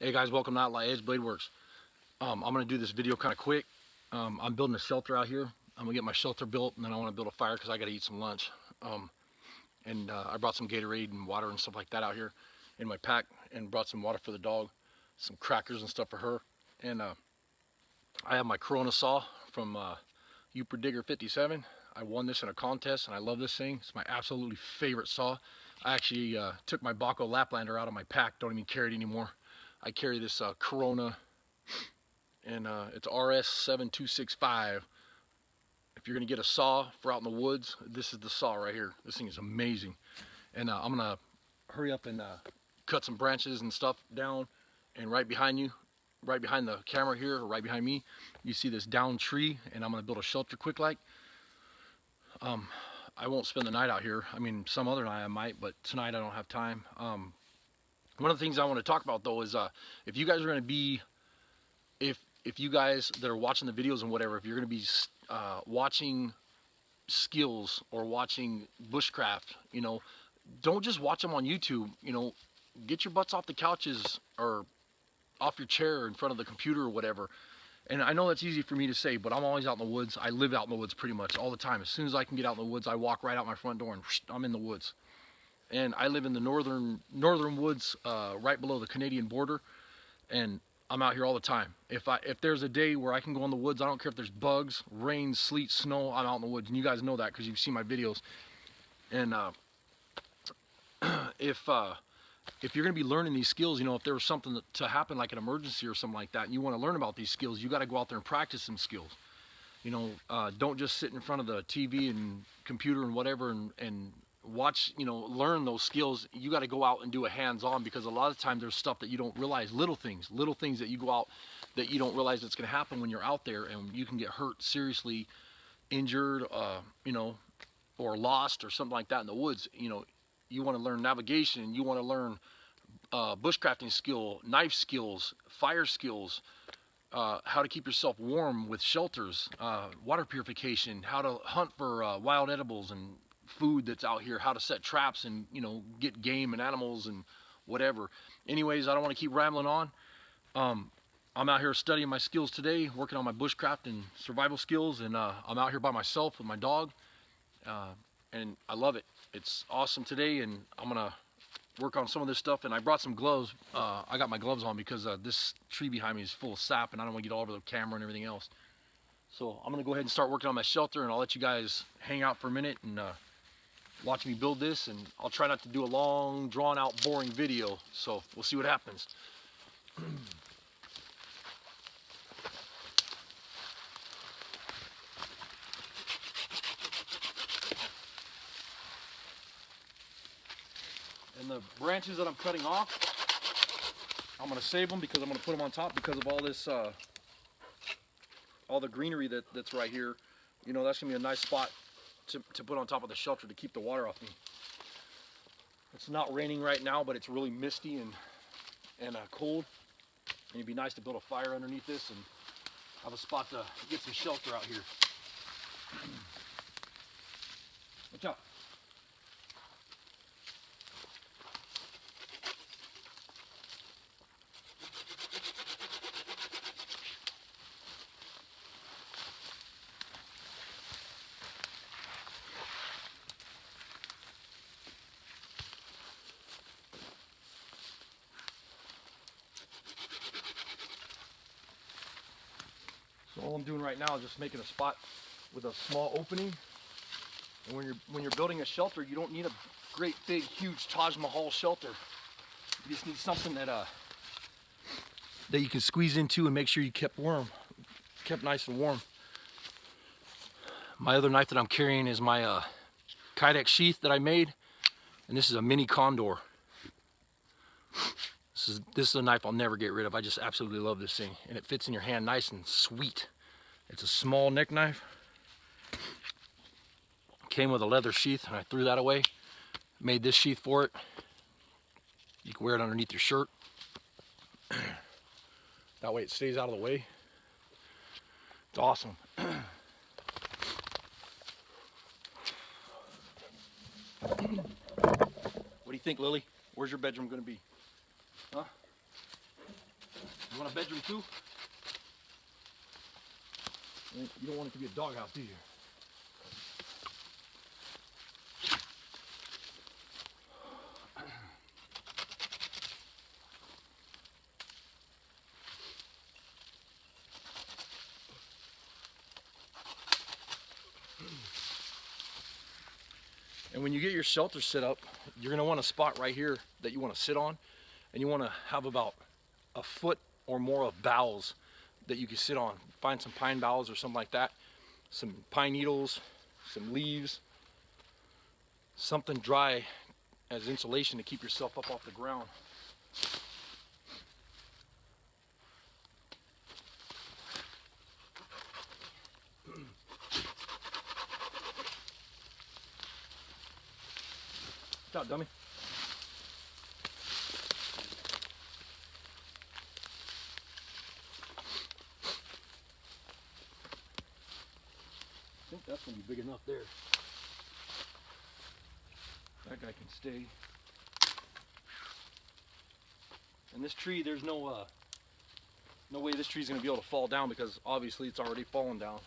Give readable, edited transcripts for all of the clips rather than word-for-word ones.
Hey guys, welcome to Outlaw Edge Blade Works. I'm gonna do this video kind of quick. I'm building a shelter out here. I'm gonna get my shelter built, and then I want to build a fire because I gotta eat some lunch. And I brought some Gatorade and water and stuff like that out here in my pack, and brought some water for the dog, some crackers and stuff for her. And I have my Corona saw from Uper Digger 57. I won this in a contest, and I love this thing. It's my absolutely favorite saw. I actually took my Baco Laplander out of my pack. Don't even carry it anymore. I carry this Corona, and it's RS7265. If you're gonna get a saw for out in the woods, this is the saw right here. This thing is amazing. And I'm gonna hurry up and cut some branches and stuff down. And right behind you, right behind the camera here, or right behind me, you see this down tree, and I'm gonna build a shelter quick like. I won't spend the night out here. I mean, some other night I might, but tonight I don't have time. One of the things I want to talk about though is if you guys are gonna be, if you guys that are watching the videos and whatever, if you're gonna be watching skills or watching bushcraft, don't just watch them on YouTube. Get your butts off the couches or off your chair in front of the computer or whatever. And I know that's easy for me to say, but I'm always out in the woods. I live out in the woods pretty much all the time. As soon as I can get out in the woods, I walk right out my front door and I'm in the woods. And I live in the northern woods, right below the Canadian border, and I'm out here all the time. If there's a day where I can go in the woods, I don't care if there's bugs, rain, sleet, snow, I'm out in the woods. And you guys know that because you've seen my videos. And if if you're going to be learning these skills, if there was something to happen like an emergency or something like that, and you want to learn about these skills, you got to go out there and practice some skills. Don't just sit in front of the TV and computer and whatever and watch, learn those skills. You got to go out and do a hands-on, because a lot of times there's stuff that you don't realize, little things that you go out that you don't realize that's going to happen when you're out there, and you can get hurt, seriously injured, or lost or something like that in the woods. You want to learn navigation, you want to learn bushcrafting skill, knife skills, fire skills, how to keep yourself warm with shelters, water purification, how to hunt for wild edibles and food that's out here, how to set traps and get game and animals and whatever. Anyways, I don't want to keep rambling on. I'm out here studying my skills today, working on my bushcraft and survival skills, and I'm out here by myself with my dog, and I love it. It's awesome today, and I'm gonna work on some of this stuff. And I brought some gloves. I got my gloves on because this tree behind me is full of sap, and I don't want to get all over the camera and everything else. So I'm gonna go ahead and start working on my shelter, and I'll let you guys hang out for a minute and watch me build this. And I'll try not to do a long, drawn-out, boring video. So we'll see what happens. And the branches that I'm cutting off, I'm gonna save them because I'm gonna put them on top because of all this, all the greenery that's right here. That's gonna be a nice spot to put on top of the shelter to keep the water off me. It's not raining right now, but it's really misty and cold. And it'd be nice to build a fire underneath this and have a spot to get some shelter out here. Watch out. So all I'm doing right now is just making a spot with a small opening. And when you're building a shelter, you don't need a great big huge Taj Mahal shelter. You just need something that you can squeeze into and make sure you kept nice and warm. My other knife that I'm carrying is my Kydex sheath that I made, and this is a mini condor. This is a knife I'll never get rid of. I just absolutely love this thing, and it fits in your hand nice and sweet. It's a small neck knife. Came with a leather sheath, and I threw that away. Made this sheath for it. You can wear it underneath your shirt. That way it stays out of the way. It's awesome. What do you think, Lily? Where's your bedroom gonna be? Huh? You want a bedroom too? You don't want it to be a doghouse, do you? And when you get your shelter set up, you're gonna want a spot right here that you wanna sit on, and you wanna have about a foot or more of boughs that you can sit on. Find some pine boughs or something like that, some pine needles, some leaves, something dry as insulation to keep yourself up off the ground. What's up, dummy? I think that's gonna be big enough there. That guy can stay. And this tree, there's no way this tree's gonna be able to fall down because obviously it's already fallen down.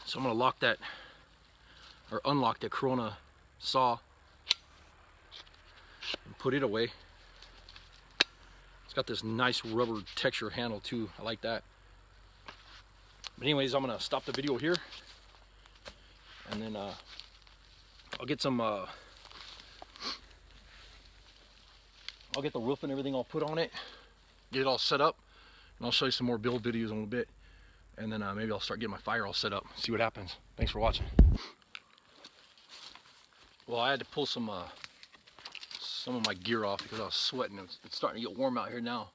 So I'm gonna lock that, or unlock that Corona saw and put it away. It's got this nice rubber texture handle too. I like that. But anyways, I'm gonna stop the video here, and then I'll get some I'll get the roof and everything all put on it, get it all set up, and I'll show you some more build videos in a little bit, and then maybe I'll start getting my fire all set up, see what happens. Thanks for watching. Well, I had to pull some of my gear off because I was sweating. It's starting to get warm out here now.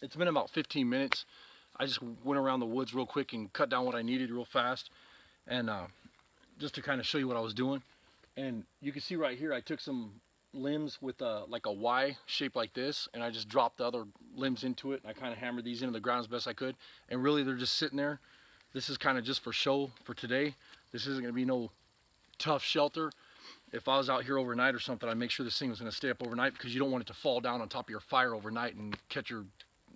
It's been about 15 minutes. I just went around the woods real quick and cut down what I needed real fast, and just to kind of show you what I was doing. And you can see right here, I took some limbs with like a Y shape like this, and I just dropped the other limbs into it, and I kind of hammered these into the ground as best I could. And really, they're just sitting there. This is kind of just for show for today. This isn't going to be no tough shelter. If I was out here overnight or something, I'd make sure this thing was going to stay up overnight, because you don't want it to fall down on top of your fire overnight and catch your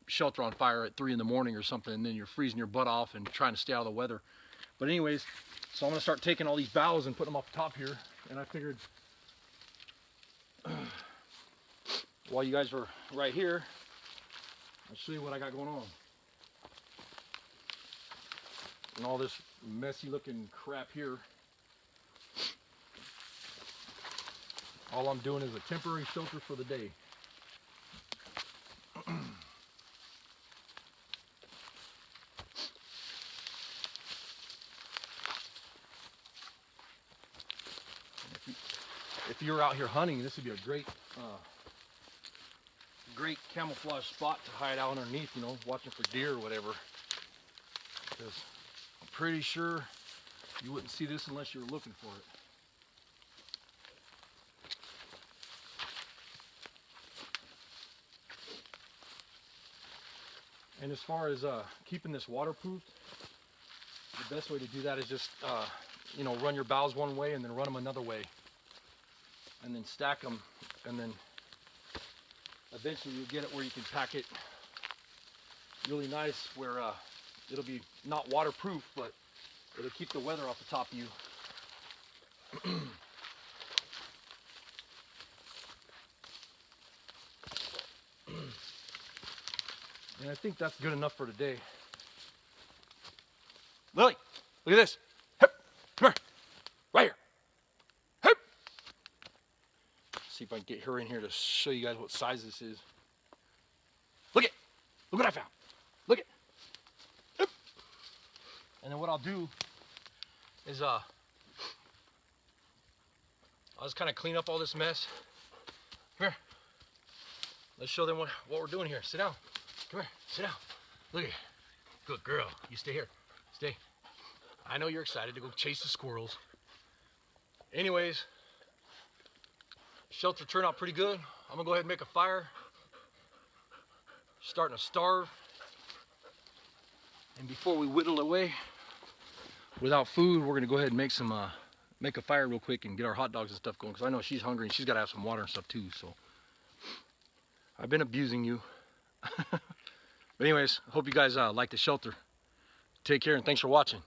shelter on fire at 3 in the morning or something, and then you're freezing your butt off and trying to stay out of the weather. But anyways, so I'm going to start taking all these boughs and putting them up top here, and I figured while you guys are right here, I'll show you what I got going on. And all this messy looking crap here, all I'm doing is a temporary shelter for the day. If you're out here hunting, this would be a great camouflage spot to hide out underneath, you know, watching for deer or whatever. Because I'm pretty sure you wouldn't see this unless you were looking for it. And as far as keeping this waterproof, the best way to do that is just, you know, run your boughs one way and then run them another way. And then stack them, and then eventually you get it where you can pack it really nice, where it'll be not waterproof, but it'll keep the weather off the top of you. And I think that's good enough for today. Lily, look at this. Hip, come here, right here. Hip. See if I can get her in here to show you guys what size this is. Look what I found. Look it. Hip. And then what I'll do is I'll just kind of clean up all this mess. Come here. Let's show them what we're doing here. Sit down. Come here, sit down. Look at you. Good girl. You stay here. Stay. I know you're excited to go chase the squirrels. Anyways, shelter turned out pretty good. I'm gonna go ahead and make a fire. Starting to starve. And before we whittle away without food, we're gonna go ahead and make a fire real quick and get our hot dogs and stuff going, because I know she's hungry and she's gotta have some water and stuff too. So I've been abusing you. But anyways, hope you guys like the shelter. Take care and thanks for watching.